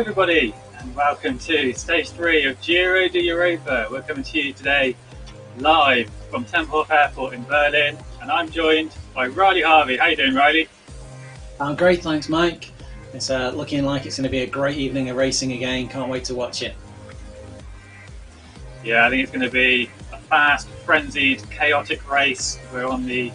everybody, and welcome to stage 3 of Giro d'Europa. We're coming to you today live from Tempelhof Airport in Berlin, and I'm joined by Riley Harvey. How you doing, Riley? I'm great, thanks, Mike. It's looking like it's going to be a great evening of racing again. Can't wait to watch it. Yeah, I think it's going to be a fast, frenzied, chaotic race. We're on the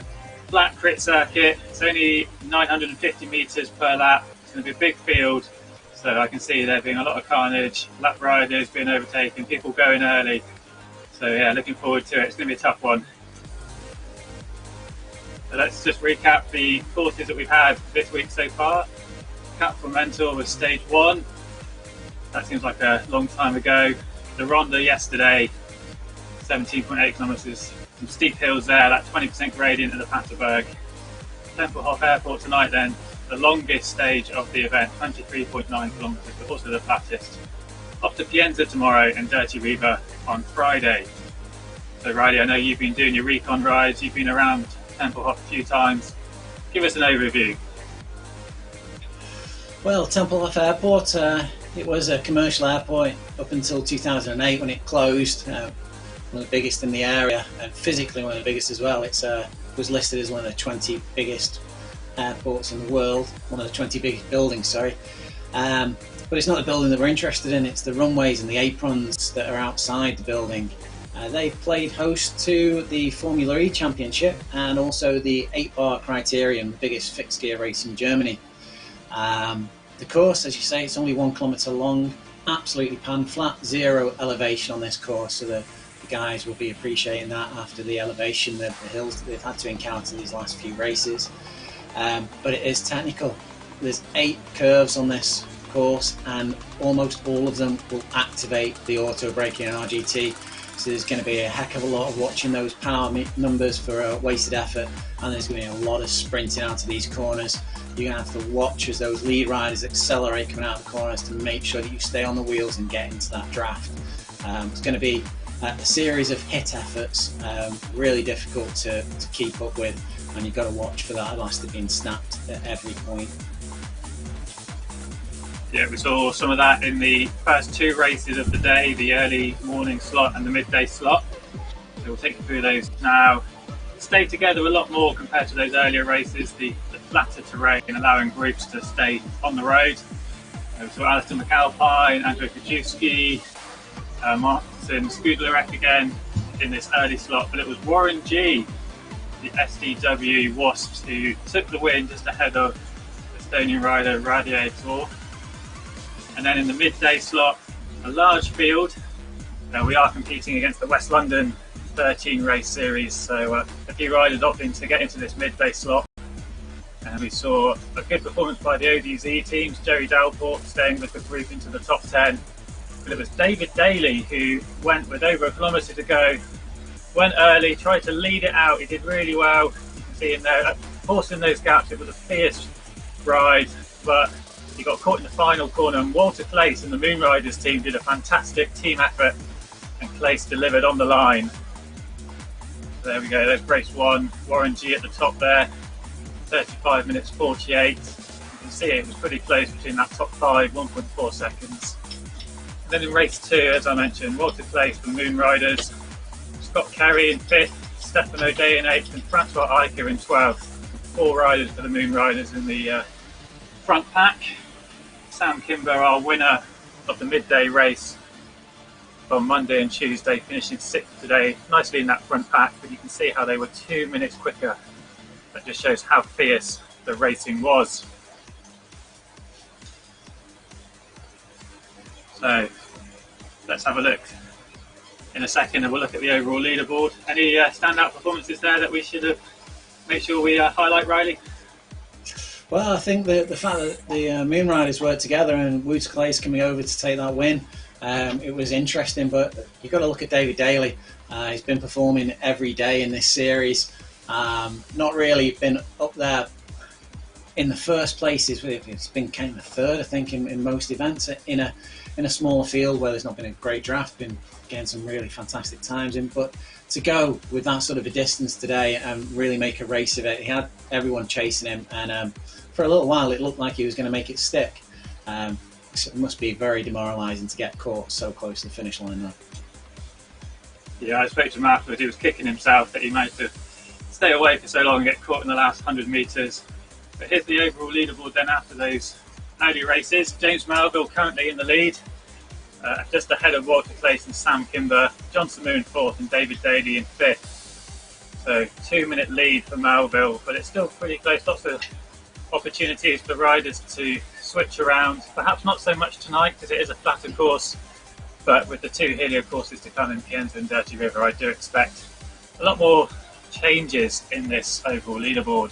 flat crit circuit. It's only 950 metres per lap. It's going to be a big field. So I can see there being a lot of carnage, lap riders being overtaken, people going early. So yeah, looking forward to it. It's going to be a tough one. So let's just recap the courses that we've had this week so far. Cap Mentor was stage 1. That seems like a long time ago. The Ronda yesterday, 17.8 kilometres. Some steep hills there, that 20% gradient at the Paterberg. Tempelhof Airport tonight then. The longest stage of the event, 23.9 kilometres, but also the flattest. Off to Pienza tomorrow and Dirty Riva on Friday. So Riley, I know you've been doing your recon rides, you've been around Tempelhof a few times. Give us an overview. Well, Tempelhof Airport, it was a commercial airport up until 2008 when it closed. One of the biggest in the area, and physically one of the biggest as well. It was listed as one of the 20 biggest airports in the world, one of the 20 biggest buildings, sorry. But it's not the building that we're interested in, it's the runways and the aprons that are outside the building. They've played host to the Formula E Championship and also the 8-bar Criterium, the biggest fixed gear race in Germany. The course, as you say, it's only 1 kilometre long, absolutely pan flat, zero elevation on this course, so the guys will be appreciating that after the elevation, the hills that they've had to encounter these last few races. But it is technical. There's 8 curves on this course and almost all of them will activate the auto braking and RGT, so there's going to be a heck of a lot of watching those power numbers for wasted effort, and there's going to be a lot of sprinting out of these corners. You're going to have to watch as those lead riders accelerate coming out of the corners to make sure that you stay on the wheels and get into that draft. It's going to be a series of hit efforts, really difficult to keep up with, and you've got to watch for that elastic being snapped at every point. Yeah, we saw some of that in the first 2 races of the day, the early morning slot and the midday slot. So we'll take you through those now. Stay together a lot more compared to those earlier races, the flatter terrain allowing groups to stay on the road. We saw Alistair McAlpine, Andrzej Kajewski, Martin Skudlarek again in this early slot, but it was Warren G, the SDW Wasps, who took the win just ahead of Estonian rider Radiator. And then in the midday slot, a large field. We are competing against the West London 13 race series, so a few riders opting to get into this midday slot. And we saw a good performance by the ODZ teams, Jerry Dalport staying with the group into the top 10. But it was David Daly who went with over a kilometre to go, went early, tried to lead it out. He did really well. You can see him there, forcing those gaps. It was a fierce ride, but he got caught in the final corner, and Walter Clace and the Moon Riders team did a fantastic team effort, and Clace delivered on the line. So there we go, there's race 1, Warren G at the top there, 35 minutes 48. You can see it was pretty close between that top 5, 1.4 seconds. And then in race 2, as I mentioned, Walter Clace for Moon Riders, Scott Carey in 5th, Stefan O'Day in 8th, and Francois Eicher in 12th. 4 riders for the Moon Riders in the front pack. Sam Kimber, our winner of the midday race on Monday and Tuesday, finishing 6th today, nicely in that front pack, but you can see how they were 2 minutes quicker. That just shows how fierce the racing was. So let's have a look in a second, and we'll look at the overall leaderboard. Any standout performances there that we should have made sure we highlight, Riley? Well, I think the fact that the Moon Riders worked together and Woods Clace coming over to take that win, it was interesting, but you've got to look at David Daly. He's been performing every day in this series. Not really been up there in the first places. It's been kind of third, I think, in most events in a smaller field where there's not been a great draft. Been getting some really fantastic times in, but to go with that sort of a distance today and really make a race of it, he had everyone chasing him, and for a little while it looked like he was going to make it stick. it must be very demoralising to get caught so close to the finish line now. Yeah, I spoke to him afterwards. He was kicking himself that he managed to stay away for so long and get caught in the last 100 metres. But here's the overall leaderboard then after those Audi races. James Melville currently in the lead, just ahead of Walter Clayton, Sam Kimber, John Samoon fourth and David Daly in fifth. So 2-minute lead for Melville, but it's still pretty close. Lots of opportunities for riders to switch around. Perhaps not so much tonight because it is a flatter course, but with the 2 Helio courses to come in Pienza and Dirty River, I do expect a lot more changes in this overall leaderboard.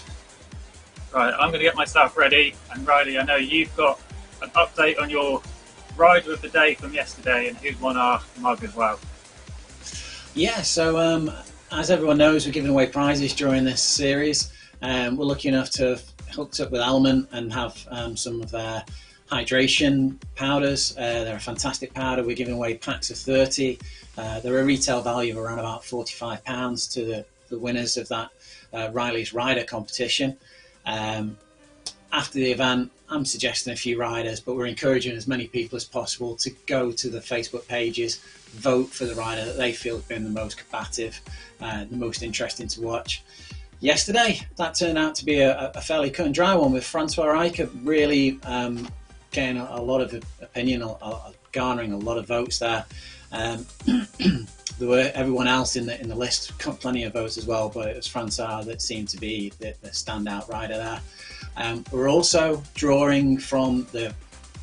Right, I'm going to get myself ready, and Riley, I know you've got an update on your rider of the day from yesterday and who's won our mug as well. Yeah, so as everyone knows, we're giving away prizes during this series. We're lucky enough to have hooked up with Element and have some of their hydration powders. They're a fantastic powder. We're giving away packs of 30. They're a retail value of around about £45 to the winners of that Riley's Rider competition. After the event, I'm suggesting a few riders, but we're encouraging as many people as possible to go to the Facebook pages, vote for the rider that they feel has been the most combative, the most interesting to watch. Yesterday, that turned out to be a fairly cut and dry one, with Francois Rijker really getting a lot of opinion, garnering a lot of votes there. There were everyone else in the list got plenty of votes as well, but it was Francois that seemed to be the standout rider there. We're also drawing from the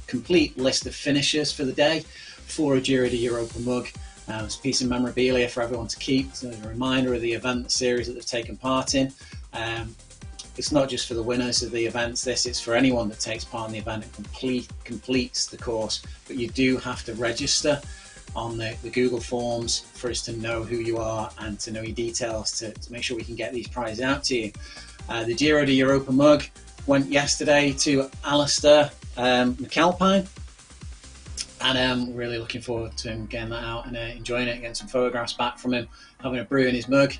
complete list of finishers for the day for a Giro d'Europa mug. It's a piece of memorabilia for everyone to keep, so a reminder of the event series that they've taken part in. It's not just for the winners of the events, it's for anyone that takes part in the event and completes the course, but you do have to register on the Google Forms for us to know who you are and to know your details to make sure we can get these prizes out to you. The Giro d'Europa mug went yesterday to Alistair McAlpine, and I'm really looking forward to him getting that out and enjoying it, getting some photographs back from him, having a brew in his mug.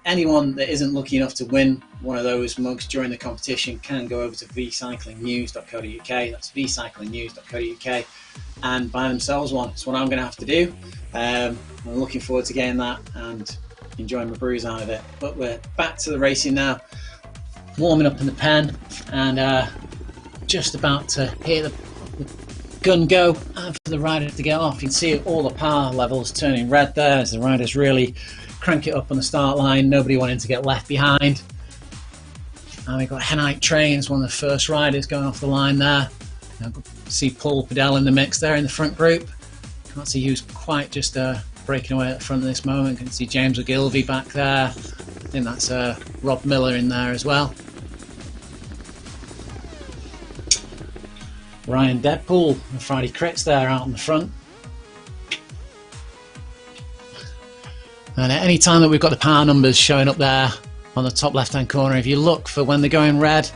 Anyone that isn't lucky enough to win one of those mugs during the competition can go over to vcyclingnews.co.uk, that's vcyclingnews.co.uk, and buy themselves one. It's what I'm going to have to do. I'm looking forward to getting that and enjoying my brews out of it. But we're back to the racing now, warming up in the pen, and just about to hear the gun go and for the rider to get off. You can see all the power levels turning red there as the riders really crank it up on the start line, nobody wanting to get left behind. And we've got Henite Trains, one of the first riders going off the line there. See Paul Padell in the mix there in the front group. Can't see who's quite just breaking away at the front at this moment. Can see James Ogilvie back there. I think that's Rob Miller in there as well. Ryan Deadpool and Friday Crits there out in the front. And at any time that we've got the power numbers showing up there on the top left hand corner, if you look for when they're going red,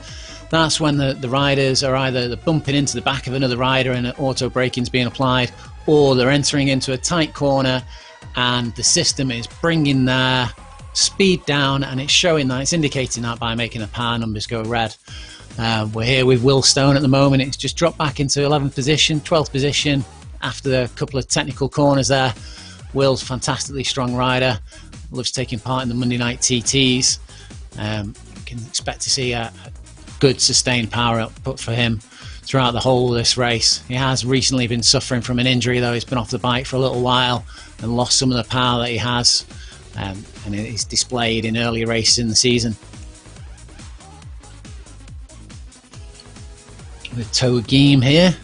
that's when the riders are either bumping into the back of another rider and auto braking's being applied, or they're entering into a tight corner and the system is bringing their speed down, and it's showing that, it's indicating that by making the power numbers go red. We're here with Will Stone at the moment. It's just dropped back into 11th position, 12th position after a couple of technical corners there. Will's a fantastically strong rider, loves taking part in the Monday night TTs. Can expect to see a good sustained power output for him throughout the whole of this race. He has recently been suffering from an injury though. He's been off the bike for a little while and lost some of the power that he has, and it is displayed in early races in the season. With Togeem here,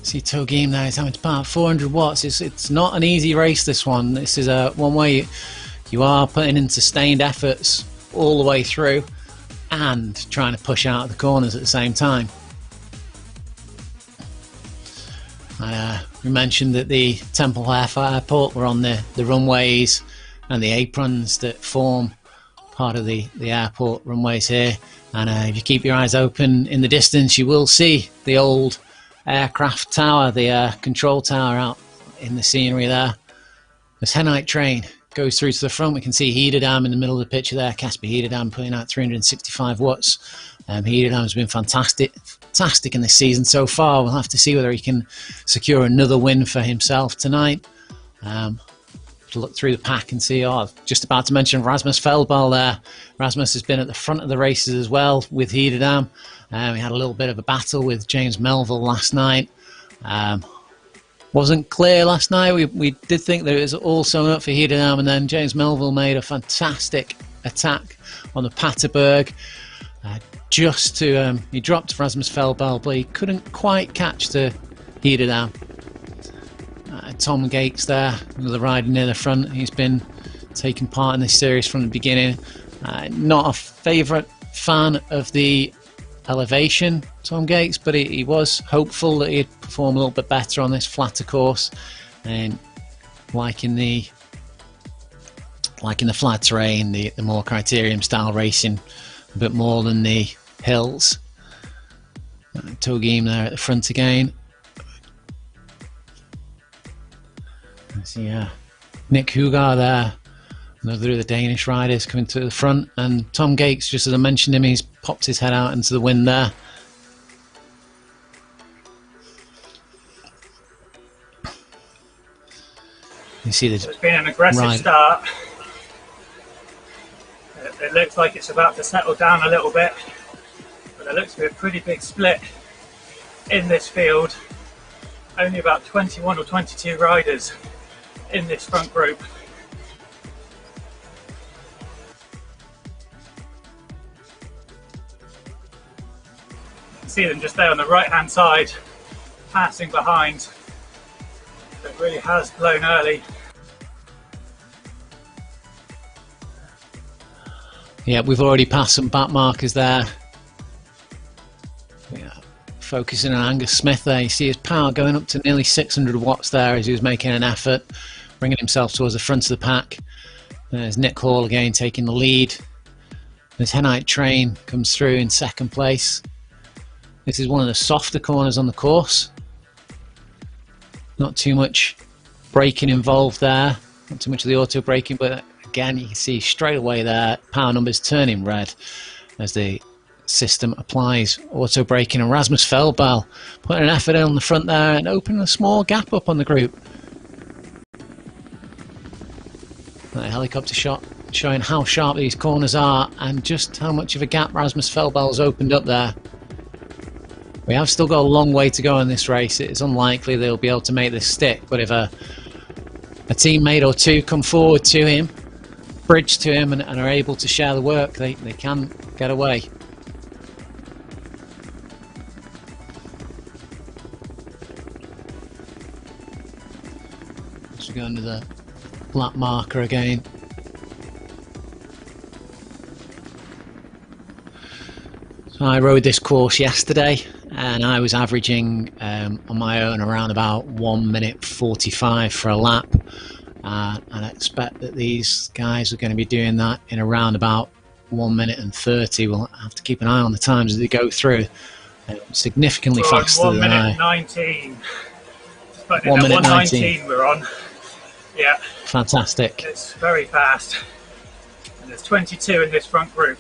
see Togeem there, he's having to power 400 watts. It's not an easy race, this one. This is one way you are putting in sustained efforts all the way through and trying to push out the corners at the same time. We mentioned that the Tempelhof airport were on the runways and the aprons that form part of the airport runways here, and if you keep your eyes open in the distance you will see the old aircraft tower, the control tower out in the scenery there. This Henite Train goes through to the front. We can see Hederdam in the middle of the picture there. Casper Hederdam putting out 365 watts. Hederdam's been fantastic in this season so far. We'll have to see whether he can secure another win for himself tonight. To look through the pack and see, just about to mention Rasmus Feldball there. Rasmus has been at the front of the races as well with Hederdam. We had a little bit of a battle with James Melville last night. Wasn't clear last night. We did think that it was all sewn up for Hederdam, and then James Melville made a fantastic attack on the Paterberg. He dropped Rasmus Feldball, but he couldn't quite catch the Hederdam. Tom Gates there, another rider near the front. He's been taking part in this series from the beginning. Not a favourite fan of the elevation, Tom Gates, but he was hopeful that he'd perform a little bit better on this flatter course, and liking the flat terrain, the more criterium style racing a bit more than the hills. Togheim there at the front again. See, Nick Hugar there, another of the Danish riders coming to the front, and Tom Gates, just as I mentioned him, he's popped his head out into the wind there. You see it's been an aggressive start. It looks like it's about to settle down a little bit, but there looks to be a pretty big split in this field. Only about 21 or 22 riders in this front group. You can see them just there on the right hand side, passing behind. It really has blown early. Yeah, we've already passed some back markers there. Focusing on Angus Smith there, you see his power going up to nearly 600 watts there as he was making an effort, bringing himself towards the front of the pack. There's Nick Hall again taking the lead. This Henite Train comes through in second place. This is one of the softer corners on the course. Not too much braking involved there, not too much of the auto braking, but again you can see straight away there power numbers turning red as the system applies auto braking, and Rasmus Feldball putting an effort in on the front there and opening a small gap up on the group. A helicopter shot showing how sharp these corners are and just how much of a gap Rasmus Feldball's opened up there. We have still got a long way to go in this race. It's unlikely they'll be able to make this stick, but if a teammate or two come forward to him, bridge to him, and are able to share the work, they can get away. So we go under the black marker again. So I rode this course yesterday and I was averaging on my own around about 1 minute 45 for a lap, and I expect that these guys are going to be doing that in around about 1 minute and 30. We'll have to keep an eye on the times as they go through. Significantly faster than I. 1 minute 19. 1 minute 19 we're on. Yeah. Fantastic. It's very fast. And there's 22 in this front group.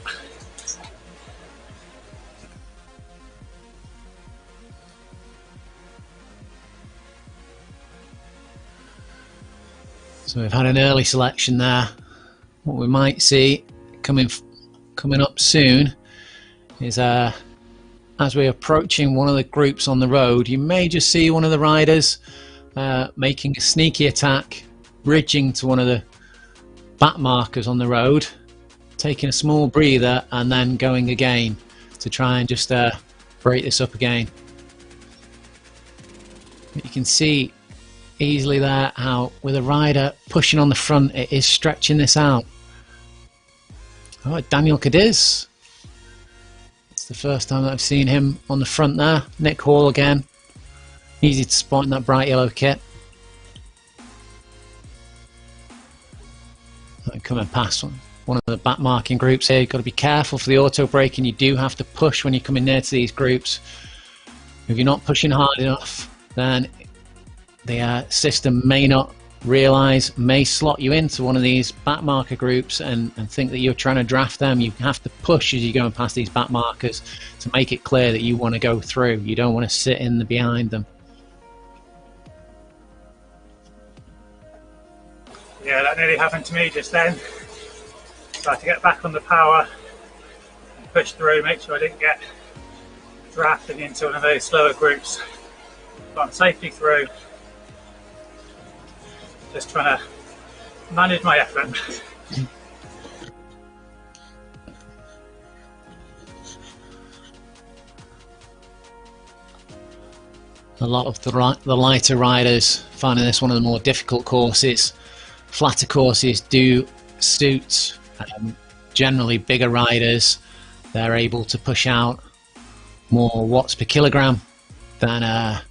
So we've had an early selection there. What we might see coming up soon is as we're approaching one of the groups on the road, you may just see one of the riders making a sneaky attack, bridging to one of the back markers on the road, taking a small breather and then going again to try and just break this up again. But you can see easily there how with a rider pushing on the front it is stretching this out. Oh, Daniel Cadiz. It's the first time that I've seen him on the front there. Nick Hall again. Easy to spot in that bright yellow kit. Coming past one of the back marking groups here. You've got to be careful for the auto braking. You do have to push when you're coming near to these groups. If you're not pushing hard enough, then the system may not realise may slot you into one of these back marker groups and think that you're trying to draft them. You have to push as you're going past these back markers to make it clear that you want to go through. You don't want to sit in the behind them. Yeah, that nearly happened to me just then. Tried to get back on the power and push through, make sure I didn't get drafted into one of those slower groups. Got safely through. Just trying to manage my effort. A lot of the lighter riders finding this one of the more difficult courses. Flatter courses do suit generally bigger riders. They're able to push out more watts per kilogram than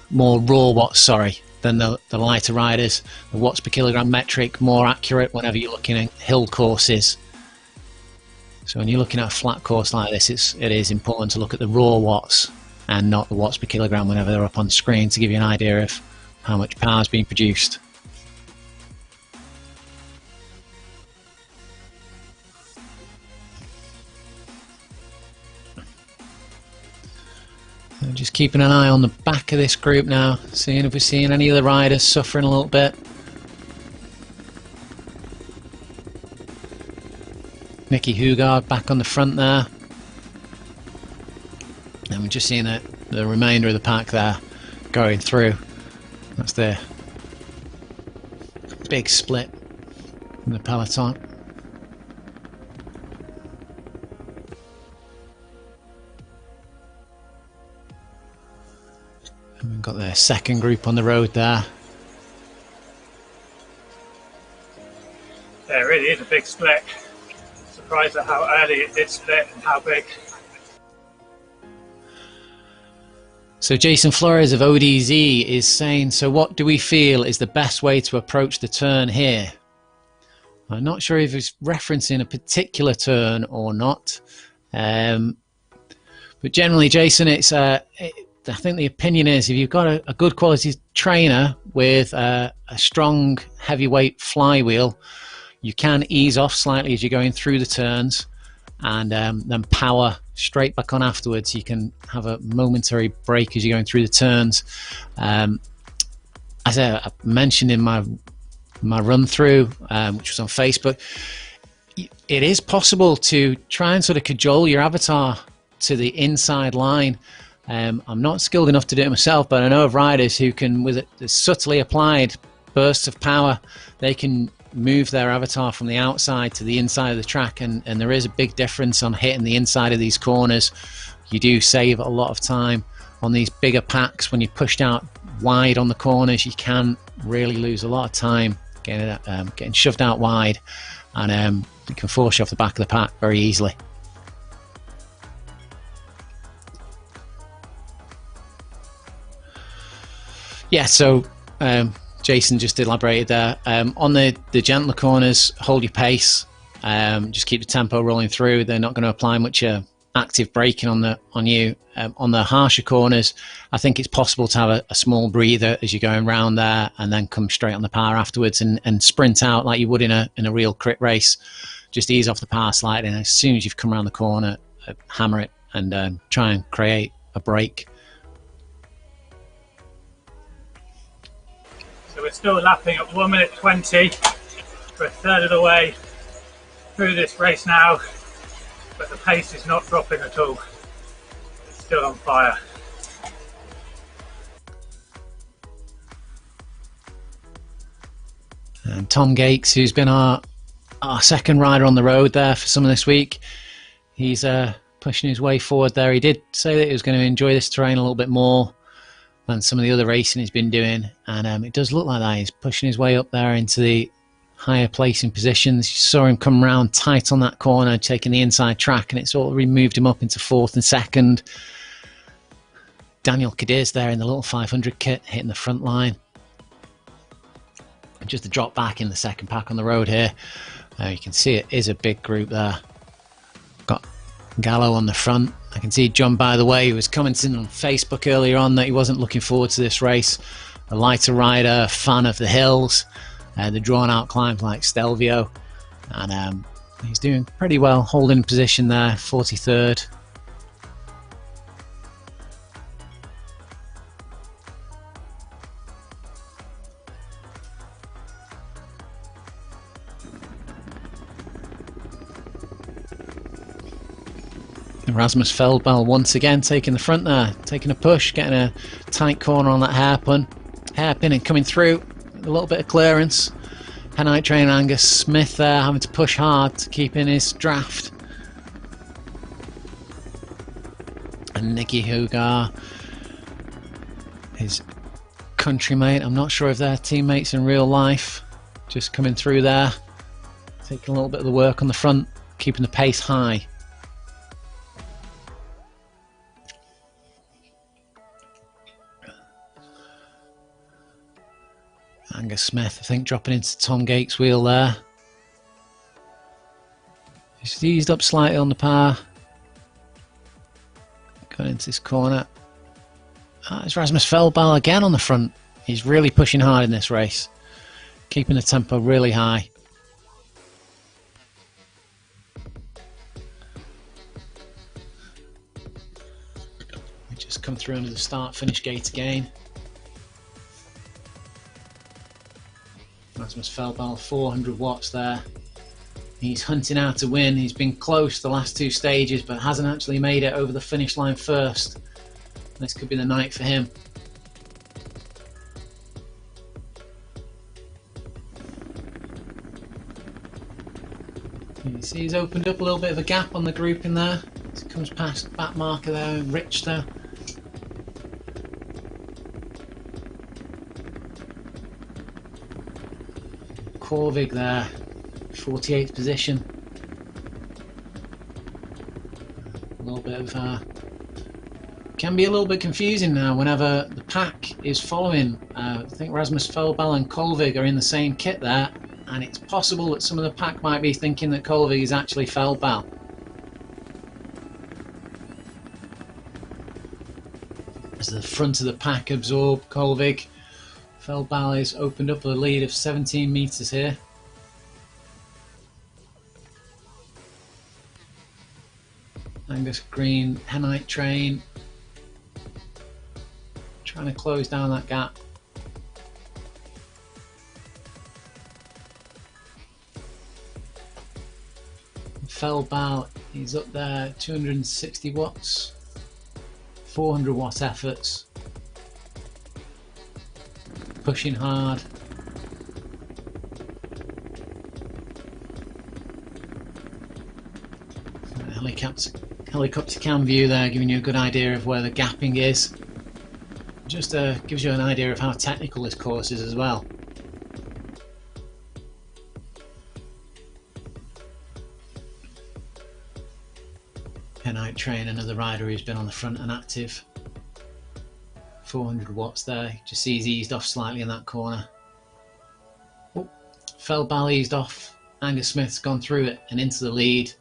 more raw watts, sorry, than the lighter riders. The watts per kilogram metric more accurate whenever you're looking at hill courses. So when you're looking at a flat course like this, it is important to look at the raw watts and not the watts per kilogram whenever they're up on screen, to give you an idea of how much power is being produced. I'm just keeping an eye on the back of this group now, seeing if we're seeing any of the riders suffering a little bit. Nicky Hugard back on the front there. And we're just seeing the remainder of the pack there going through. That's the big split in the peloton. And we've got the second group on the road there. Yeah, it really is a big split. Surprised at how early it did split and how big. So Jason Flores of ODZ is saying, so what do we feel is the best way to approach the turn here? I'm not sure if he's referencing a particular turn or not. But generally, Jason, I think the opinion is if you've got a good quality trainer with a strong heavyweight flywheel, you can ease off slightly as you're going through the turns and then power straight back on afterwards. You can have a momentary break as you're going through the turns. As I mentioned in my run through, which was on Facebook, it is possible to try and sort of cajole your avatar to the inside line. I'm not skilled enough to do it myself, but I know of riders who can, with a subtly applied bursts of power, they can move their avatar from the outside to the inside of the track, and there is a big difference on hitting the inside of these corners. You do save a lot of time on these bigger packs. When you're pushed out wide on the corners, you can really lose a lot of time getting shoved out wide, and it can force you off the back of the pack very easily. Yeah, so Jason just elaborated there. On the gentler corners, hold your pace. Just keep the tempo rolling through. They're not going to apply much active braking on you. On the harsher corners, I think it's possible to have a small breather as you're going around there, and then come straight on the power afterwards and sprint out like you would in a real crit race. Just ease off the power slightly, and as soon as you've come around the corner, hammer it and try and create a break. So we're still lapping at 1 minute 20. We're a third of the way through this race now, but the pace is not dropping at all. It's still on fire. And Tom Gates, who's been our second rider on the road there for some of this week, he's pushing his way forward there. He did say that he was going to enjoy this terrain a little bit more than some of the other racing he's been doing, and it does look like that. He's pushing his way up there into the higher placing positions. You saw him come round tight on that corner, taking the inside track, and it's already moved him up into fourth and second. Daniel Kadir's there in the little 500 kit, hitting the front line. And just a drop back in the second pack on the road here. You can see it is a big group there. Got Gallo on the front. I can see John, by the way, who was commenting on Facebook earlier on that he wasn't looking forward to this race. a lighter rider, fan of the hills, the drawn out climbs like Stelvio, and he's doing pretty well, holding position there, 43rd. Rasmus Feldball once again taking the front there, taking a push, getting a tight corner on that hairpin and coming through, a little bit of clearance. Henite trainer Angus Smith there having to push hard to keep in his draft. And Nicky Hugar, his countrymate, I'm not sure if they're teammates in real life, just coming through there, taking a little bit of the work on the front, keeping the pace high. Angus Smith, I think, dropping into Tom Gates' wheel there. He's eased up slightly on the par. Going into this corner. It's Rasmus Feldball again on the front. He's really pushing hard in this race. Keeping the tempo really high. We just come through under the start-finish gate again. Rasmus Feldball, 400 watts there. He's hunting out to win. He's been close the last two stages, but hasn't actually made it over the finish line first. This could be the night for him. You see he's opened up a little bit of a gap on the group in there. As he comes past back marker there, Richter. Corvig there, 48th position. A little bit of can be a little bit confusing now whenever the pack is following. I think Rasmus Feldball and Colvig are in the same kit there, and it's possible that some of the pack might be thinking that Colvig is actually Feldball. As the front of the pack absorb Colvig, Feldball has opened up a lead of 17 metres here. Angus Green, Henite train, trying to close down that gap. Feldball, he's up there, 260 watts, 400 watt efforts. Pushing hard. Helicopter cam view there, giving you a good idea of where the gapping is. Just gives you an idea of how technical this course is as well. Henite train, another rider who's been on the front and active. 400 watts there, just see he's eased off slightly in that corner. Oh, Feldball eased off, Angus Smith's gone through it and into the lead.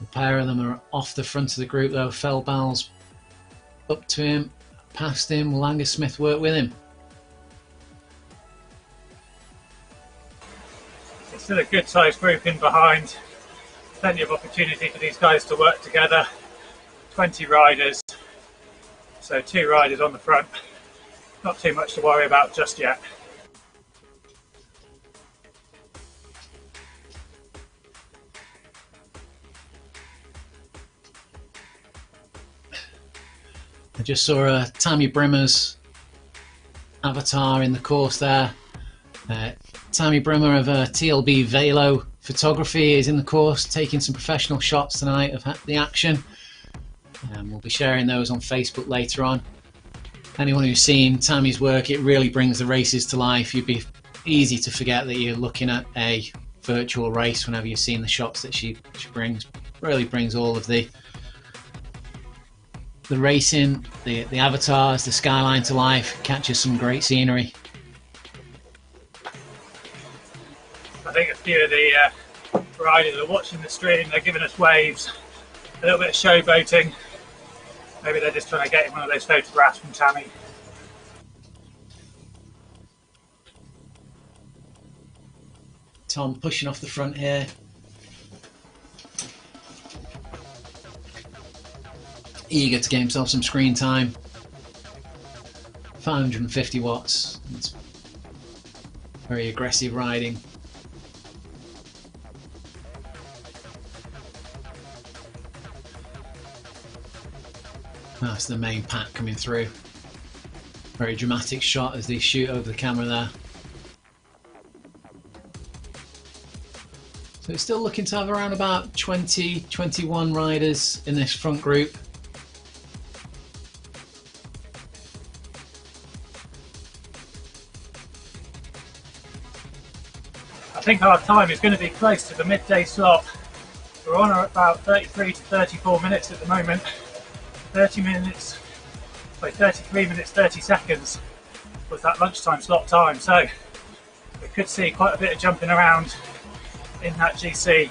The pair of them are off the front of the group though. Feldball's up to him, past him. Will Angus Smith work with him? It's still a good sized group in behind. Plenty of opportunity for these guys to work together. 20 riders. So 2 riders on the front, not too much to worry about just yet. I just saw Tammy Brimmer's avatar in the course there. Tammy Brimmer of TLB Velo Photography is in the course, taking some professional shots tonight of the action. We'll be sharing those on Facebook later on. Anyone who's seen Tammy's work, it really brings the races to life. You'd be easy to forget that you're looking at a virtual race whenever you've seen the shots that she brings. Really brings all of the racing, the avatars, the skyline to life. Captures some great scenery. I think a few of the riders are watching the stream. They're giving us waves, a little bit of showboating. Maybe they're just trying to get in one of those photographs from Tammy. Tom pushing off the front here. Eager to get himself some screen time. 550 watts. It's very aggressive riding. That's the main pack coming through. Very dramatic shot as they shoot over the camera there. So it's still looking to have around about 20, 21 riders in this front group. I think our time is going to be close to the midday slot. We're on about 33 to 34 minutes at the moment. 33 minutes 30 seconds was that lunchtime slot time, so we could see quite a bit of jumping around in that GC.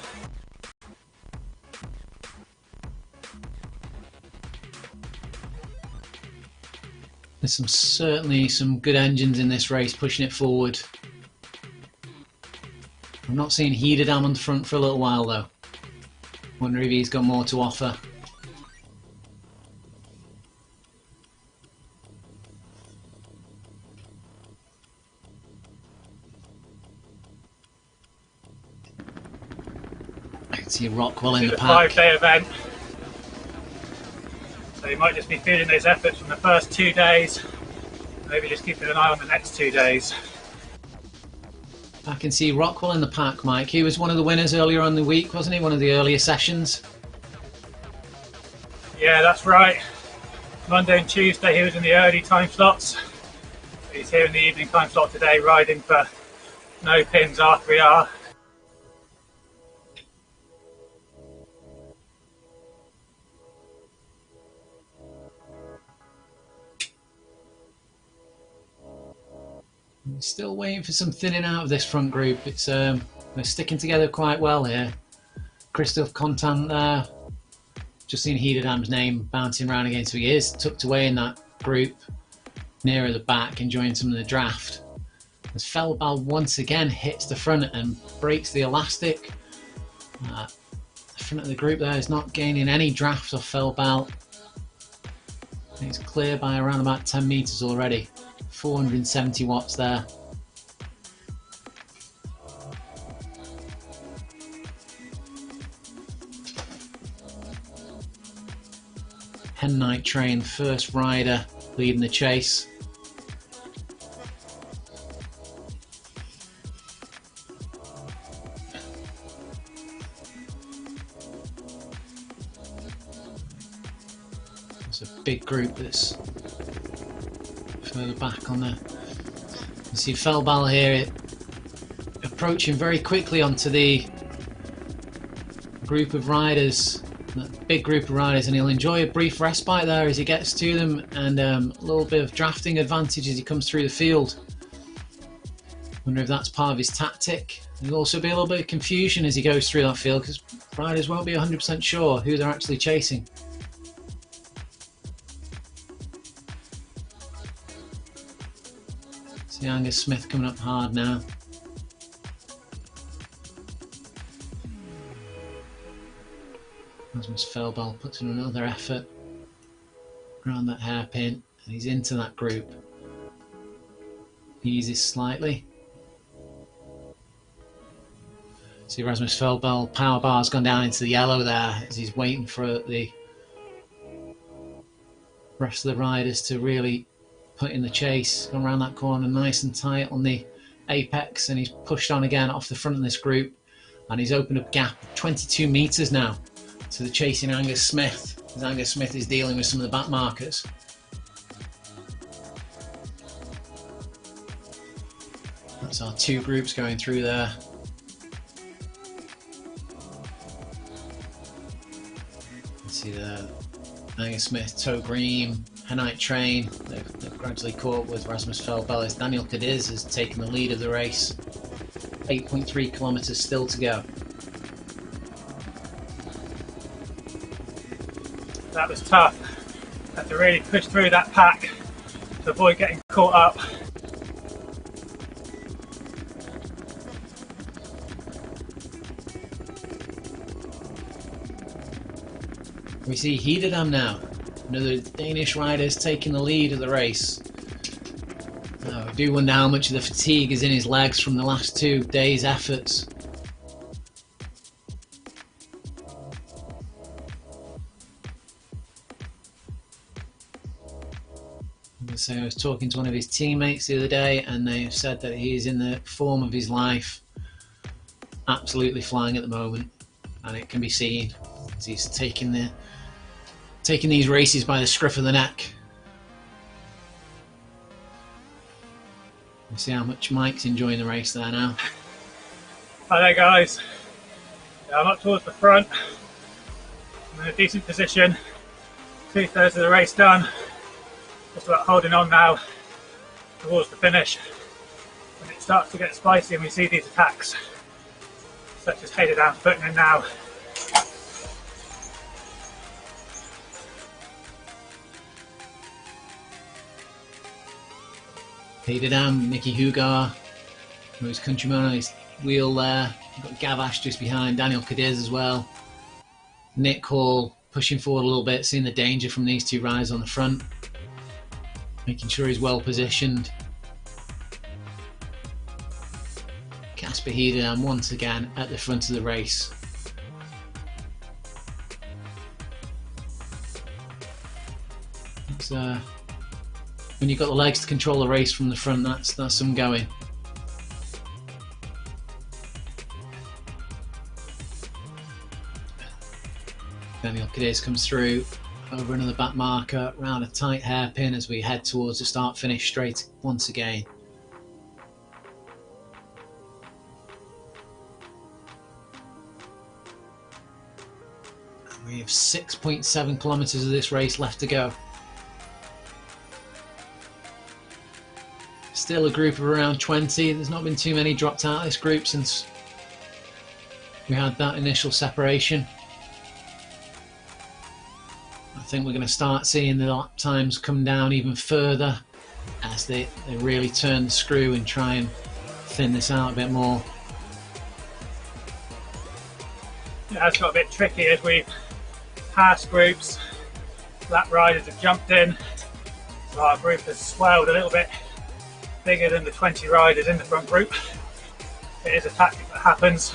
There's certainly some good engines in this race pushing it forward. I'm not seeing Hederdam on the front for a little while though. Wonder if he's got more to offer. I can see Rockwell in the pack. 5-day event. So you might just be feeling those efforts from the first 2 days. Maybe just keeping an eye on the next 2 days. I can see Rockwell in the pack, Mike. He was one of the winners earlier on in the week, wasn't he? One of the earlier sessions. Yeah, that's right. Monday and Tuesday he was in the early time slots. He's here in the evening time slot today, riding for no pins R3R. Still waiting for some thinning out of this front group. It's they're sticking together quite well here. Christophe Contant there. Just seen Hederdam's name bouncing around again, so he is tucked away in that group nearer the back, enjoying some of the draft. As Feldbal once again hits the front and breaks the elastic. The front of the group there is not gaining any draft off Feldbal. He's clear by around about 10 meters already. 470 watts there. Hen Night Train, first rider leading the chase. It's a big group that's further back on there. You see Feldbal here approaching very quickly onto the group of riders, that big group of riders, and he'll enjoy a brief respite there as he gets to them, and a little bit of drafting advantage as he comes through the field. Wonder if that's part of his tactic. There'll also be a little bit of confusion as he goes through that field because riders won't be 100% sure who they're actually chasing. See Angus Smith coming up hard now. Rasmus Feldbal puts in another effort around that hairpin, and he's into that group. He eases slightly. See Rasmus Feldbal, power bar's gone down into the yellow there as he's waiting for the rest of the riders to really put in the chase. Gone around that corner nice and tight on the apex, and he's pushed on again off the front of this group, and he's opened up a gap of 22 meters now to the chasing Angus Smith, as Angus Smith is dealing with some of the back markers. That's our two groups going through there. Let's see the Angus Smith, Toe Green, Hen Night Train. They've gradually caught up with Rasmus Feldbal as Daniel Cadiz has taken the lead of the race. 8.3 kilometers still to go. That was tough. Had to really push through that pack to avoid getting caught up. We see Hederdam now. Another Danish rider's taking the lead of the race. I do wonder how much of the fatigue is in his legs from the last 2 days' efforts. So I was talking to one of his teammates the other day, and they have said that he is in the form of his life, absolutely flying at the moment, and it can be seen as he's taking these races by the scruff of the neck. You see how much Mike's enjoying the race there now. Hi there guys, I'm up towards the front, I'm in a decent position, 2/3 of the race done, just about holding on now towards the finish. When it starts to get spicy and we see these attacks, such as Hederdam putting in now. Hederdam, Nicky Hugar, his countryman on his wheel there. You've got Gavash just behind, Daniel Cadiz as well. Nick Hall pushing forward a little bit, seeing the danger from these 2 riders on the front. Making sure he's well positioned. Casper Hederdam once again at the front of the race. It's, when you've got the legs to control the race from the front, that's some going. Daniel Cadiz comes through over another back marker, round a tight hairpin as we head towards the start-finish straight once again. And we have 6.7 kilometres of this race left to go. Still a group of around 20. There's not been too many dropped out of this group since we had that initial separation. I think we're going to start seeing the lap times come down even further as they really turn the screw and try and thin this out a bit more. Yeah, it's got a bit tricky as we've passed groups. Lap riders have jumped in, so our group has swelled a little bit bigger than the 20 riders in the front group. It is a tactic that happens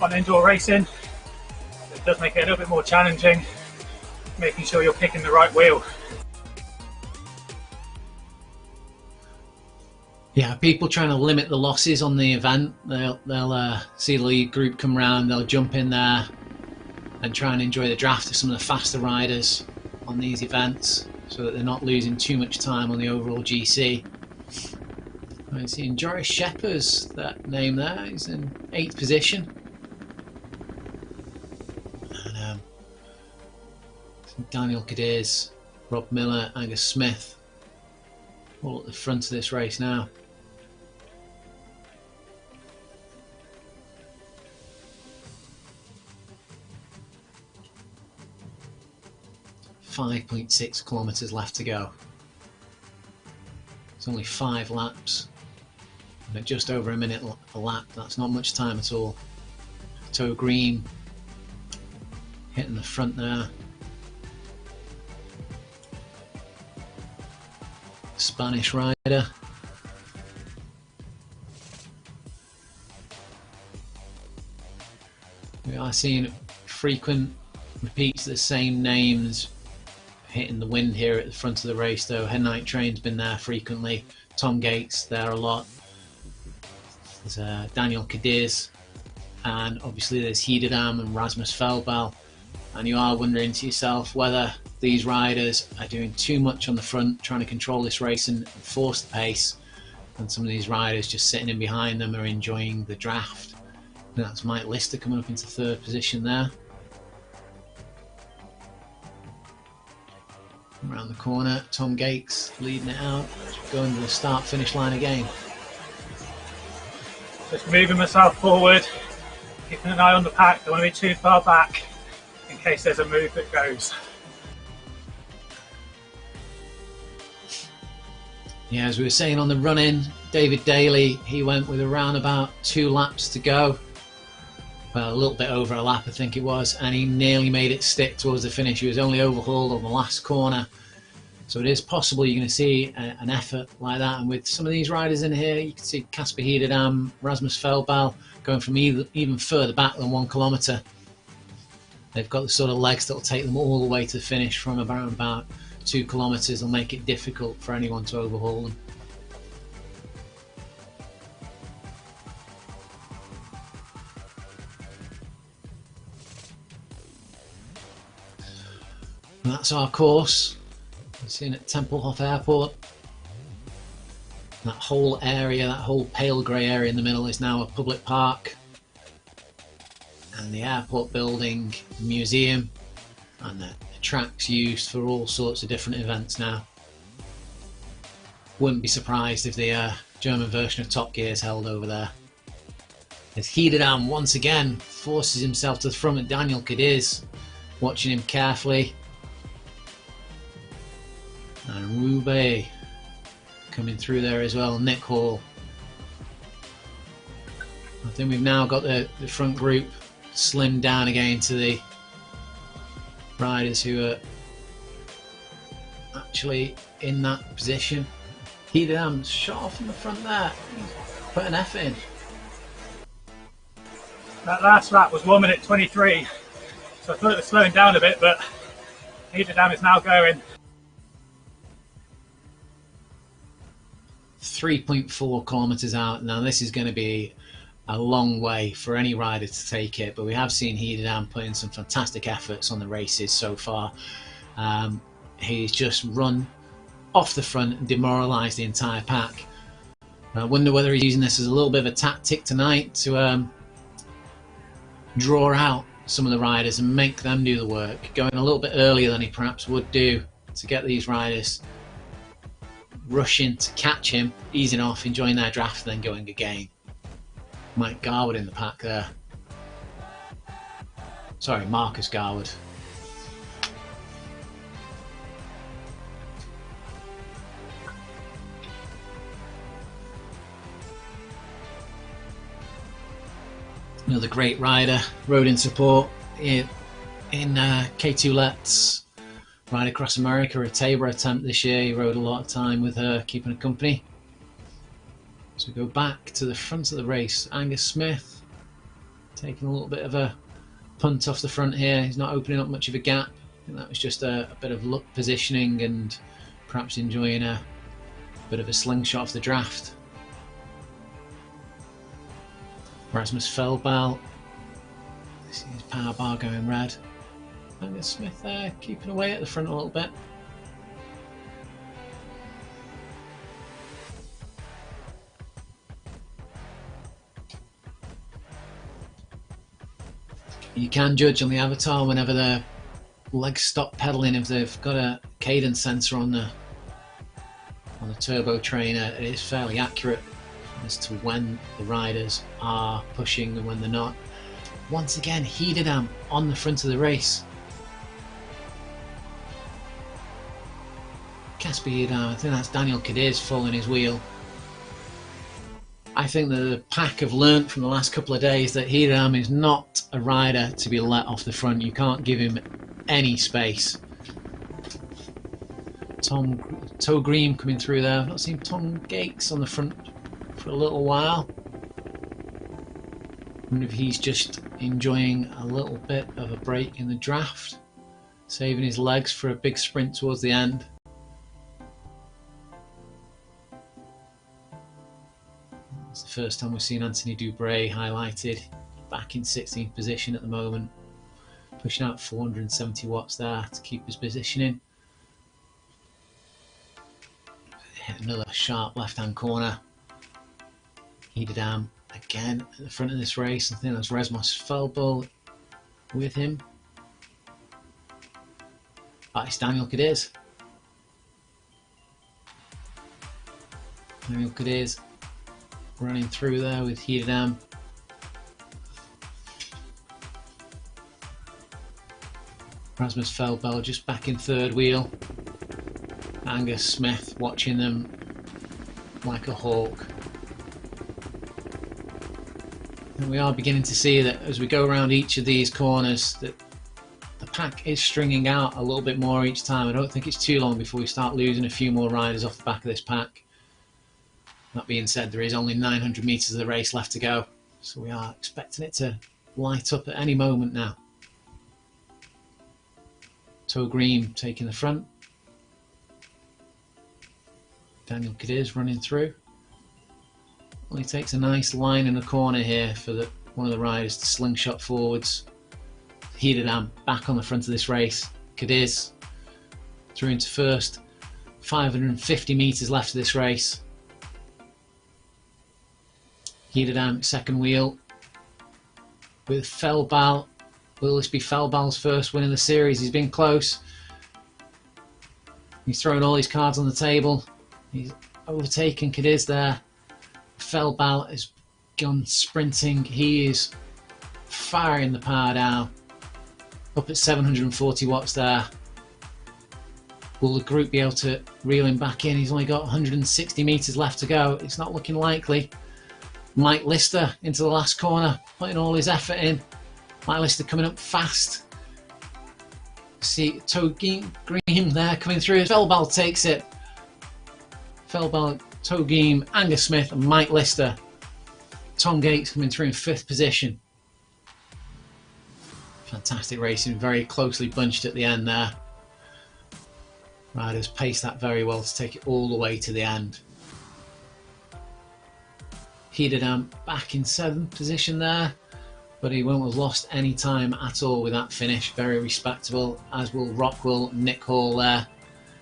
on indoor racing. It does make it a little bit more challenging, making sure you're picking the right wheel. Yeah, people trying to limit the losses on the event. They'll see the lead group come round, they'll jump in there and try and enjoy the draft of some of the faster riders on these events so that they're not losing too much time on the overall GC. I'm seeing Joris Sheppers, that name there, he's in 8th position. And Daniel Cadiz, Rob Miller, Angus Smith, all at the front of this race now. .6 kilometres left to go. It's only 5 laps. And at just over a minute a lap, that's not much time at all. Toe Green hitting the front there. Spanish rider. We are seeing frequent repeats of the same names hitting the wind here at the front of the race though. Headnight Train's been there frequently. Tom Gates there a lot. There's Daniel Cadiz, and obviously there's Hederdam and Rasmus Feldbal. And you are wondering to yourself whether these riders are doing too much on the front, trying to control this race and force the pace, and some of these riders just sitting in behind them are enjoying the draft. And that's Mike Lister coming up into 3rd position there. Around the corner, Tom Gates leading it out, going to the start-finish line again. Just moving myself forward, keeping an eye on the pack. Don't want to be too far back in case there's a move that goes. Yeah, as we were saying on the run-in, David Daly, he went with around about 2 laps to go. well, a little bit over a lap I think it was, and he nearly made it stick towards the finish. He was only overhauled on the last corner. So it is possible you're going to see an effort like that. And with some of these riders in here, you can see Casper Hiederdam, Rasmus Feldbal going from even further back than 1 kilometre. They've got the sort of legs that will take them all the way to the finish from about 2 kilometres. Will make it difficult for anyone to overhaul them. And that's our course. It's in at Tempelhof Airport. That whole area, that whole pale grey area in the middle is now a public park. And the airport building, the museum, and the track's used for all sorts of different events now. Wouldn't be surprised if the German version of Top Gear is held over there. As Hiederdam once again forces himself to the front with Daniel Cadiz, watching him carefully. And Roubaix coming through there as well, Nick Hall. I think we've now got the front group slimmed down again to the riders who are actually in that position. Hiederdam's shot off in the front there. He's put an effort in. That last lap was 1 minute 23, so I thought it was slowing down a bit, but Hiederdam is now going 3.4 kilometres out. Now this is going to be a long way for any rider to take it, but we have seen Hiederdam put in some fantastic efforts on the races so far. He's just run off the front and demoralised the entire pack. I wonder whether he's using this as a little bit of a tactic tonight to draw out some of the riders and make them do the work, going a little bit earlier than he perhaps would do to get these riders rushing to catch him, easing off, enjoying their draft, and then going again. Mike Garwood in the pack there. Sorry, Marcus Garwood. Another great rider, rode in support in K2 Let's Ride Across America, a Tabor attempt this year. He rode a lot of time with her, keeping her company. So we go back to the front of the race. Angus Smith taking a little bit of a punt off the front here. He's not opening up much of a gap. I think that was just a bit of luck positioning and perhaps enjoying a bit of a slingshot off the draft. Rasmus Feldbal. This is his power bar going red. Angus Smith there, keeping away at the front a little bit. You can judge on the avatar whenever the legs stop pedalling if they've got a cadence sensor on the turbo trainer. It is fairly accurate as to when the riders are pushing and when they're not. Once again, Hiederdam on the front of the race. Casper Hiederdam, I think that's Daniel Cadiz following his wheel. I think that the pack have learnt from the last couple of days that Hiederdam is not a rider to be let off the front. You can't give him any space. Toe Green coming through there. I've not seen Tom Gates on the front for a little while. I wonder if he's just enjoying a little bit of a break in the draft, saving his legs for a big sprint towards the end. It's the first time we've seen Anthony Dubray highlighted, back in 16th position at the moment, pushing out 470 watts there to keep his positioning. Hit another sharp left-hand corner. Hiederdam again at the front of this race. I think that's Rasmus Feldbal with him. It's Daniel Cadiz. Daniel Cadiz running through there with Hiederdam. Rasmus Feldbal just back in third wheel. Angus Smith watching them like a hawk. And we are beginning to see that as we go around each of these corners that the pack is stringing out a little bit more each time. I don't think it's too long before we start losing a few more riders off the back of this pack. That being said, there is only 900 metres of the race left to go, so we are expecting it to light up at any moment now. Toe Green taking the front. Daniel Cadiz running through. Only takes a nice line in the corner here for one of the riders to slingshot forwards. Hidadam back on the front of this race. Cadiz through into first. 550 metres left of this race. Hidadam second wheel with Felbal. Will this be Felbal's first win in the series? He's been close. He's throwing all his cards on the table. He's overtaken Cadiz there. Felbal has gone sprinting. He is firing the power down. Up at 740 watts there. Will the group be able to reel him back in? He's only got 160 metres left to go. It's not looking likely. Mike Lister into the last corner, putting all his effort in. Mike Lister coming up fast. See Toe Green there coming through. Felbal takes it. Felbal, Toe Green, Angus Smith and Mike Lister. Tom Gates coming through in 5th position. Fantastic racing, very closely bunched at the end there. Riders paced that very well to take it all the way to the end. Hidadam back in 7th position there, but he won't have lost any time at all with that finish. Very respectable, as will Rockwell, Nick Hall there.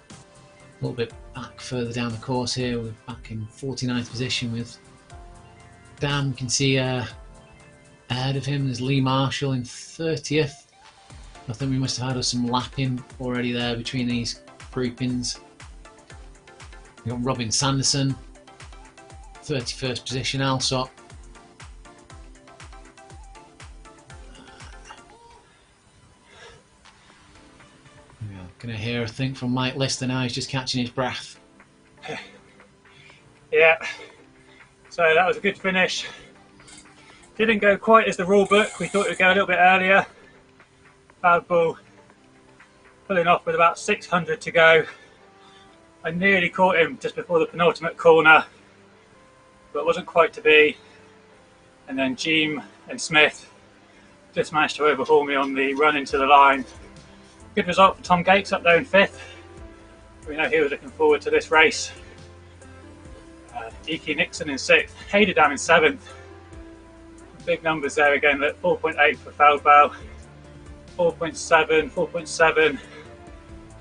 A little bit back further down the course here, we're back in 49th position with Dan. You can see ahead of him there's Lee Marshall in 30th. I think we must have had some lapping already there between these groupings. We've got Robin Sanderson, 31st position, Alsop. Going to hear a thing from Mike Lister now, he's just catching his breath. Yeah, so that was a good finish. Didn't go quite as the rule book, we thought it would go a little bit earlier. Bad Bull pulling off with about 600 to go. I nearly caught him just before the penultimate corner, but it wasn't quite to be. And then Jeem and Smith just managed to overhaul me on the run into the line. Good result for Tom Gates up there in 5th. We know he was looking forward to this race. Iki Nixon in 6th, Hidadam in 7th. Big numbers there again, look, 4.8 for Feldbau, 4.7, 4.7.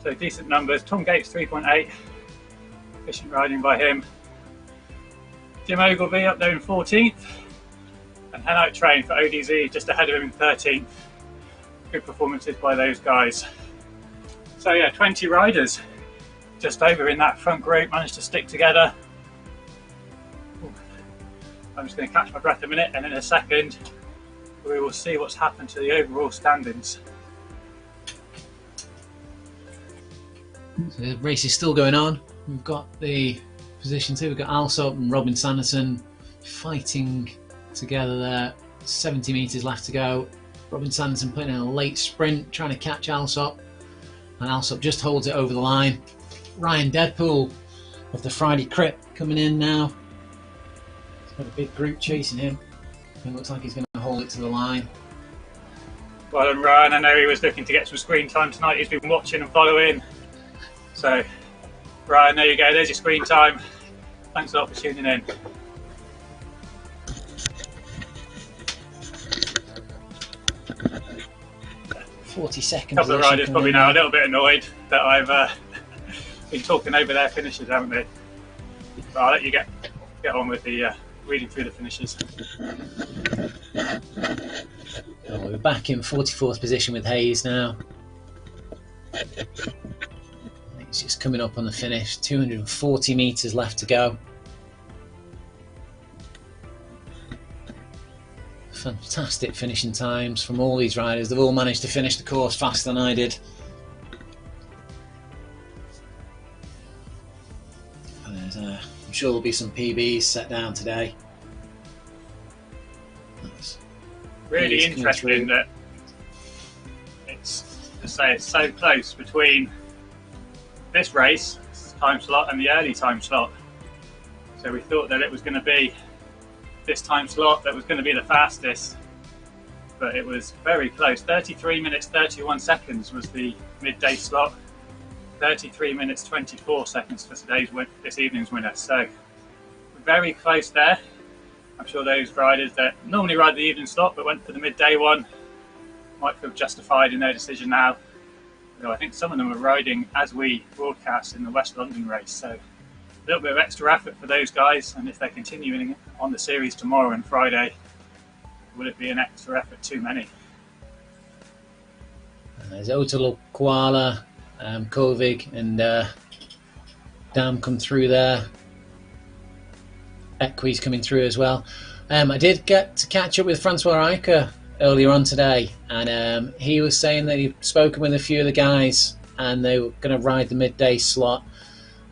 So decent numbers. Tom Gates 3.8. Efficient riding by him. Jim Ogilvie up there in 14th. And Henout Train for ODZ just ahead of him in 13th. Good performances by those guys. So yeah, 20 riders just over in that front group managed to stick together. I'm just going to catch my breath a minute, and in a second we will see what's happened to the overall standings. So the race is still going on. We've got the positions here. We've got Alsop and Robin Sanderson fighting together there. 70 metres left to go. Robin Sanderson putting in a late sprint, trying to catch Alsop, and Alsop just holds it over the line. Ryan Deadpool of the Friday Crip coming in now. He's got a big group chasing him. It looks like he's going to hold it to the line. Well done, Ryan. I know he was looking to get some screen time tonight. He's been watching and following. So, Ryan, there you go. There's your screen time. Thanks a lot for tuning in. A couple of riders probably now a little bit annoyed that I've been talking over their finishes, haven't they? But I'll let you get on with the reading through the finishes. Oh, we're back in 44th position with Hayes now. He's just coming up on the finish. 240 metres left to go. Fantastic finishing times from all these riders. They've all managed to finish the course faster than I did. I'm sure there'll be some PBs set down today. That's really interesting that it's, to say, it's so close between this race, this time slot, and the early time slot. So we thought that it was going to be this time slot that was going to be the fastest, but it was very close. 33 minutes 31 seconds was the midday slot. 33 minutes 24 seconds for this evening's winner. So very close there. I'm sure those riders that normally ride the evening slot but went for the midday one might feel justified in their decision now. Though I think some of them are riding as we broadcast in the West London race. So a little bit of extra effort for those guys, and if they're continuing on the series tomorrow and Friday, will it be an extra effort too many? There's Otalo, Koala, Kovig and Dam come through there. Equi's coming through as well. I did get to catch up with Francois Riker earlier on today, and he was saying that he'd spoken with a few of the guys and they were going to ride the midday slot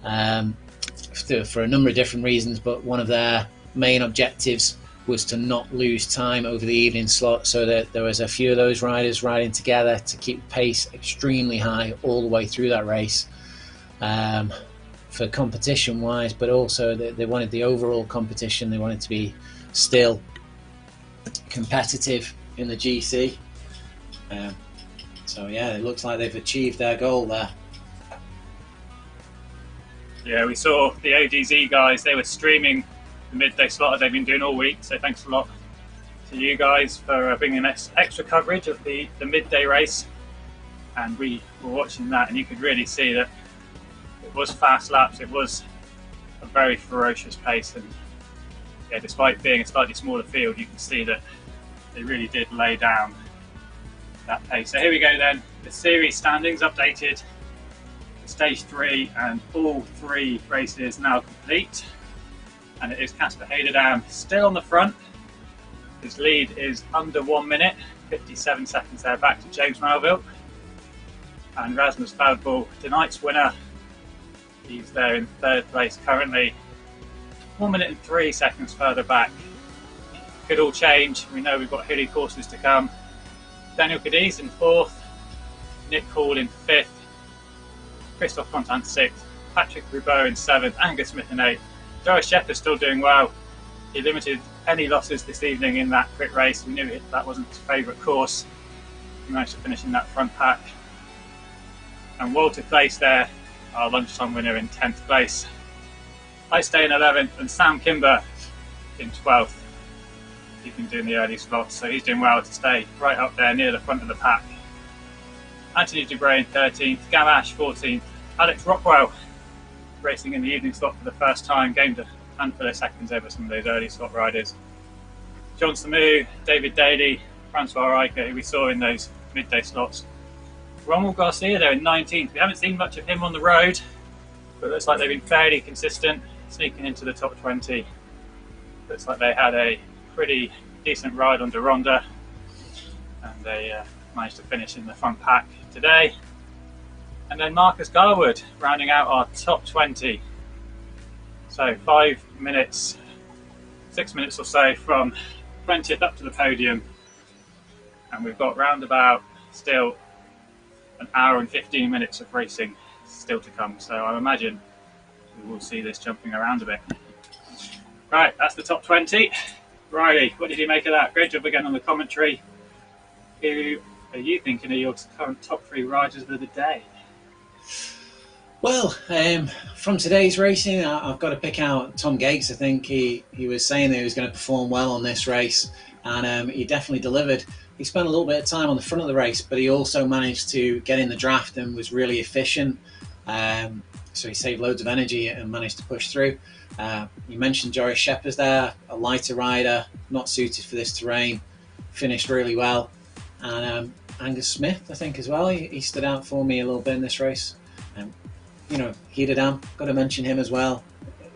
for a number of different reasons, but one of their main objectives was to not lose time over the evening slot, so that there was a few of those riders riding together to keep pace extremely high all the way through that race, for competition wise, but also they wanted the overall competition. They wanted to be still competitive in the GC. So yeah, it looks like they've achieved their goal there. Yeah, we saw the ODZ guys, they were streaming the midday slot as they've been doing all week, so thanks a lot to you guys for bringing us extra coverage of the midday race. And we were watching that, and you could really see that it was fast laps, it was a very ferocious pace, and yeah, despite being a slightly smaller field, you can see that they really did lay down that pace. So here we go then, the series standings updated for stage 3, and all 3 races now complete. And it is Casper Heiderdam still on the front. His lead is under 1 minute, 57 seconds there, back to James Melville. And Rasmus Feldball, tonight's winner, he's there in 3rd place currently, 1 minute and 3 seconds further back. Could all change. We know we've got hilly courses to come. Daniel Cadiz in 4th, Nick Hall in 5th, Christophe Contant 6th, Patrick Roubaud in 7th, Angus Smith in 8th. Joris Shepard's still doing well. He limited any losses this evening in that quick race. We knew that wasn't his favourite course. He managed to finish in that front pack. And Walter Place there, our lunchtime winner, in 10th place. I stay in 11th, and Sam Kimber in 12th. He's been doing the early slots, so he's doing well to stay right up there near the front of the pack. Anthony Dubray in 13th, Gamache 14th, Alex Rockwell racing in the evening slot for the first time, gained a handful of seconds over some of those early slot riders. John Samu, David Daly, Francois Riker, who we saw in those midday slots. Romuald Garcia there in 19th. We haven't seen much of him on the road, but it looks like they've been fairly consistent, sneaking into the top 20. Looks like they had a pretty decent ride on Deronda, and they managed to finish in the front pack today. And then Marcus Garwood rounding out our top 20. So 5 minutes, 6 minutes or so from 20th up to the podium. And we've got round about still an hour and 15 minutes of racing still to come. So I imagine we will see this jumping around a bit. Right, that's the top 20. Riley, what did you make of that? Great job again on the commentary. Who are you thinking are your current top 3 riders of the day? Well, from today's racing, I've got to pick out Tom Gates. I think he was saying that he was going to perform well on this race, and he definitely delivered. He spent a little bit of time on the front of the race, but he also managed to get in the draft and was really efficient. So he saved loads of energy and managed to push through. You mentioned Joris Shepard there, a lighter rider, not suited for this terrain, finished really well. And Angus Smith, I think, as well. He stood out for me a little bit in this race. Heiderdam, got to mention him as well.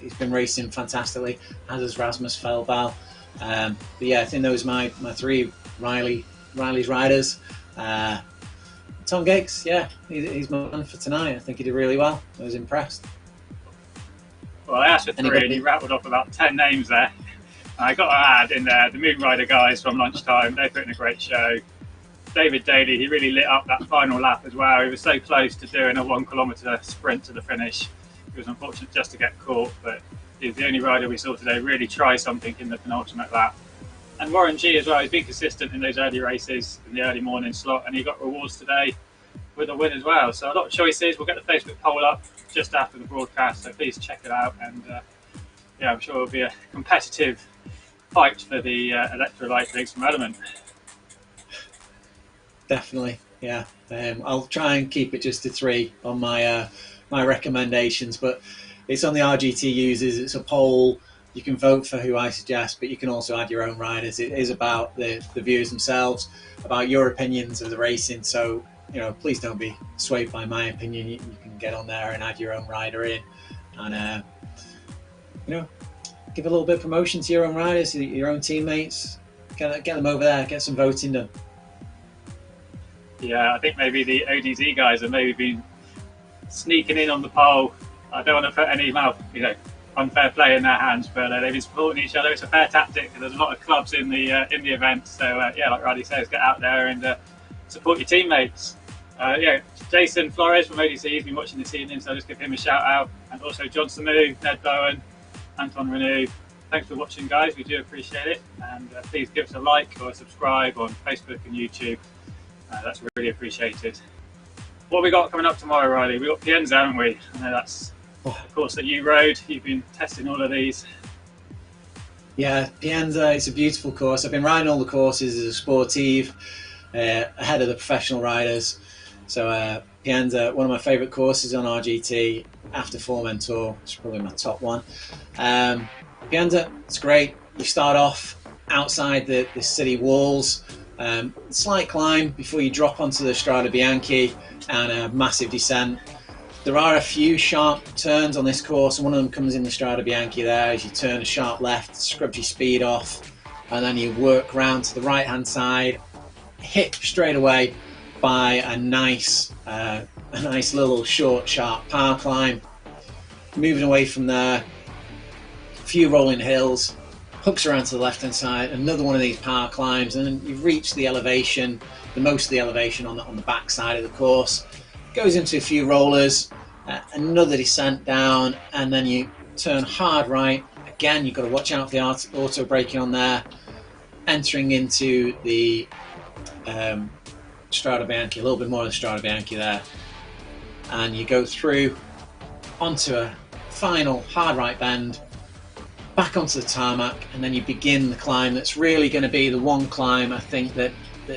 He's been racing fantastically, as has Rasmus Feldball. But yeah, I think those are my 3 Riley's riders. Tom Gates, yeah, he's my man for tonight. I think he did really well. I was impressed. Well, I asked for 3 and he rattled off about 10 names there. I got to add in there the Moon Rider guys from lunchtime. They put in a great show. David Daly, he really lit up that final lap as well. He was so close to doing a 1 kilometre sprint to the finish. He was unfortunate just to get caught, but he was the only rider we saw today really try something in the penultimate lap. And Warren G as well, he's been consistent in those early races, in the early morning slot, and he got rewards today with a win as well. So a lot of choices. We'll get the Facebook poll up just after the broadcast, so please check it out. And yeah, I'm sure it'll be a competitive fight for the electrolyte drinks from Element. Definitely, yeah. I'll try and keep it just to 3 on my my recommendations, but it's on the RGT users. It's a poll. You can vote for who I suggest, but you can also add your own riders. It is about the viewers themselves, about your opinions of the racing. So, you know, please don't be swayed by my opinion. You can get on there and add your own rider in, and you know, give a little bit of promotion to your own riders, your own teammates. Get them over there. Get some voting done. Yeah, I think maybe the ODZ guys have maybe been sneaking in on the poll. I don't want to put any unfair play in their hands, but they've been supporting each other. It's a fair tactic. There's a lot of clubs in the event, so yeah, like Riley says, get out there and support your teammates. Yeah, Jason Flores from ODC has been watching this evening, so I'll just give him a shout out, and also John Samu, Ned Bowen, Anton Renew. Thanks for watching, guys. We do appreciate it, and please give us a like or a subscribe on Facebook and YouTube. That's really appreciated. What have we got coming up tomorrow, Riley? We've got Pienza, haven't we? I know that's the course that you rode. You've been testing all of these. Yeah, Pienza, it's a beautiful course. I've been riding all the courses as a sportive, ahead of the professional riders. So Pienza, one of my favourite courses on RGT after Formentor. It's probably my top one. Pienza, it's great. You start off outside the city walls. Slight climb before you drop onto the Strada Bianchi, and a massive descent. There are a few sharp turns on this course, and one of them comes in the Strada Bianchi there as you turn a sharp left, scrubs your speed off, and then you work round to the right hand side, hit straight away by a nice little short sharp power climb. Moving away from there, a few rolling hills, hooks around to the left hand side, another one of these power climbs, and then you've reached the elevation, the most of the elevation on the back side of the course. Goes into a few rollers, another descent down, and then you turn hard right. Again, you've got to watch out for the auto braking on there. Entering into the Strada Bianchi, a little bit more of the Strada Bianchi there, and you go through onto a final hard right bend, back onto the tarmac, and then you begin the climb that's really going to be the one climb, I think, that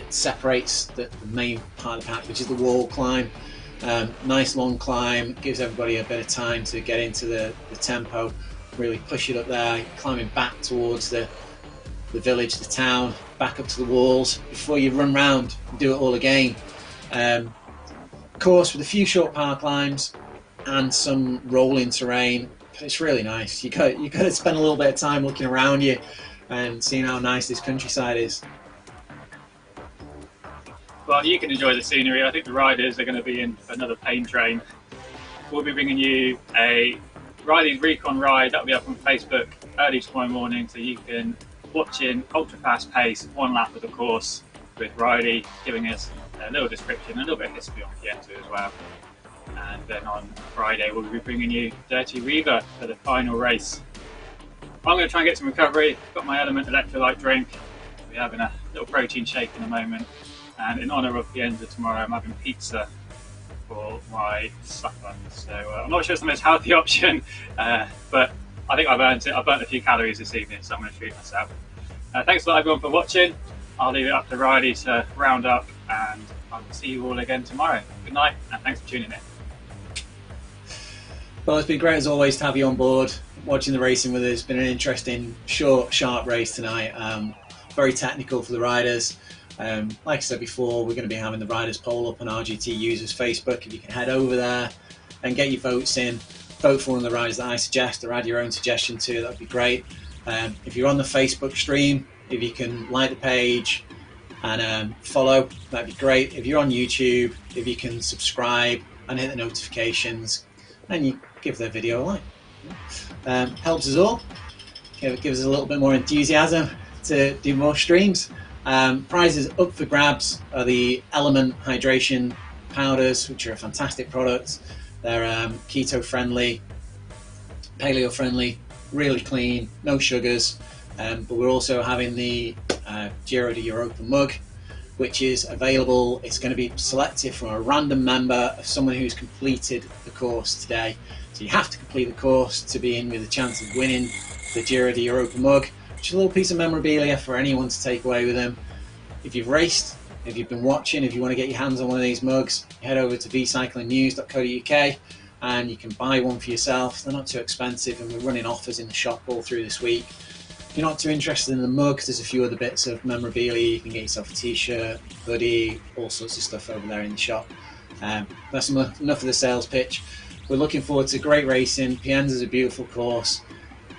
separates the main part of the pack, which is the wall climb. Nice long climb, gives everybody a bit of time to get into the tempo, really push it up there, climbing back towards the village, the town, back up to the walls before you run round and do it all again. Course with a few short power climbs and some rolling terrain. It's really nice. You got to spend a little bit of time looking around you and seeing how nice this countryside is. Well, you can enjoy the scenery. I think the riders are going to be in another pain train. We'll be bringing you a Riley's Recon ride. That'll be up on Facebook early tomorrow morning, so you can watch in ultra fast pace, one lap of the course with Riley giving us a little description, a little bit of history on Pienza as well. And then on Friday we'll be bringing you Dirty Reaver for the final race. I'm going to try and get some recovery. Got my Element electrolyte drink. We're having a little protein shake in a moment. And in honour of Pienza tomorrow, I'm having pizza for my supper. So I'm not sure it's the most healthy option, but I think I've earned it. I've burnt a few calories this evening, so I'm going to treat myself. Thanks a lot everyone for watching. I'll leave it up to Riley to round up, and I'll see you all again tomorrow. Good night, and thanks for tuning in. Well, it's been great as always to have you on board, watching the racing with us. It's been an interesting, short, sharp race tonight. Very technical for the riders. Like I said before, we're going to be having the riders poll up on RGT users Facebook. If you can head over there and get your votes in, vote for one of the riders that I suggest, or add your own suggestion to, that would be great. If you're on the Facebook stream, if you can like the page and follow, that'd be great. If you're on YouTube, if you can subscribe and hit the notifications, and you give the video a like. Helps us all. it gives us a little bit more enthusiasm to do more streams. Prizes up for grabs are the Element hydration powders, which are a fantastic product. They're keto friendly, paleo friendly, really clean, no sugars. But we're also having the Giro de Europa mug, which is available. It's going to be selected from a random member of someone who's completed the course today. So you have to complete the course to be in with a chance of winning the Giro de Europa mug, which is a little piece of memorabilia for anyone to take away with them. If you've raced, if you've been watching, if you want to get your hands on one of these mugs, head over to vcyclingnews.co.uk and you can buy one for yourself. They're not too expensive, and we're running offers in the shop all through this week. If you're not too interested in the mug, there's a few other bits of memorabilia. You can get yourself a t-shirt, hoodie, all sorts of stuff over there in the shop. That's enough of the sales pitch. We're looking forward to great racing. Pienza's a beautiful course.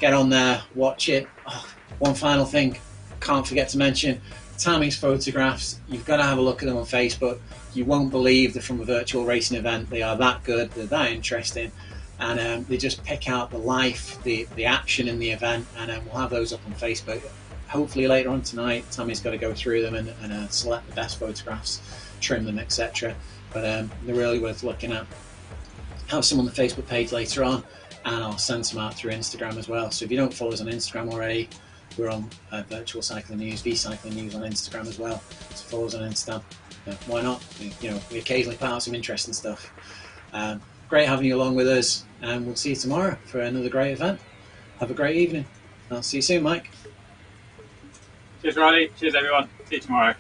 Get on there, watch it. Oh, one final thing, can't forget to mention, Tammy's photographs. You've got to have a look at them on Facebook. You won't believe they're from a virtual racing event. They are that good, they're that interesting, and they just pick out the life, the action in the event, and we'll have those up on Facebook. Hopefully later on tonight. Tammy's got to go through them and select the best photographs, trim them, etc. But they're really worth looking at. Have some on the Facebook page later on, and I'll send some out through Instagram as well. So if you don't follow us on Instagram already, we're on Virtual Cycling News, V-Cycling News on Instagram as well. So follow us on Insta. Why not? We occasionally put out some interesting stuff. Great having you along with us, and we'll see you tomorrow for another great event. Have a great evening. I'll see you soon, Mike. Cheers, Riley. Cheers, everyone. See you tomorrow.